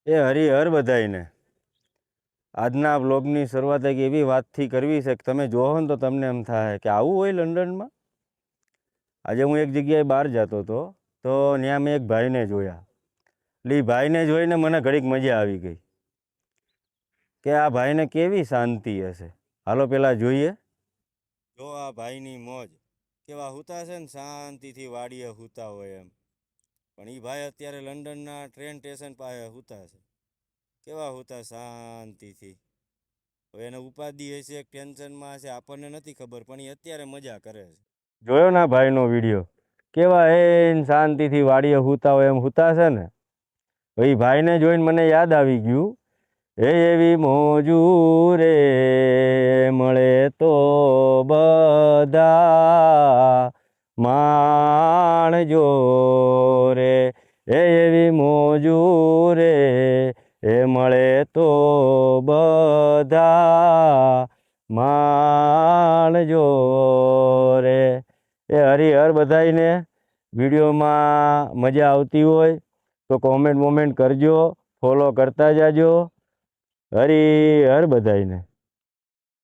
એ હરિહર બધાયને આજના બ્લોગની શરૂઆત એક એવી વાતથી કરવી છે કે તમે જોવો ને તો તમને એમ થાય કે આવું હોય લંડનમાં. આજે હું એક જગ્યાએ બહાર જતો હતો તો ત્યાં મેં એક ભાઈને જોયા. એટલે એ ભાઈને જોઈને મને ઘડીક મજા આવી ગઈ કે આ ભાઈને કેવી શાંતિ હશે. હાલો પેલા જોઈએ. જો આ ભાઈની મોજ કેવા હુતા છે ને, શાંતિથી વાડીએ હુતા હોય એમ. પણ એ ભાઈ અત્યારે લંડનના ટ્રેન સ્ટેશન પાસે હુતા છે. કેવા હુતા શાંતિથી. હવે એને ઉપાધિ હશે, ટેન્શનમાં હશે, આપણને નથી ખબર, પણ એ અત્યારે મજા કરે છે. જોયો ના ભાઈનો વિડીયો કેવા શાંતિથી વાડીએ હુતા હોય એમ હુતા છે ને. એ ભાઈને જોઈને મને યાદ આવી ગયું, એવી મોજું રે મળે તો બધા માણજો રે, એવી મોજું રે એ મળે તો બધા માણજો રે. એ હરિહર બધાયને વિડીયોમાં મજા આવતી હોય તો કોમેન્ટ કરજો, ફોલો કરતા જાજો. હરિહર બધાયને.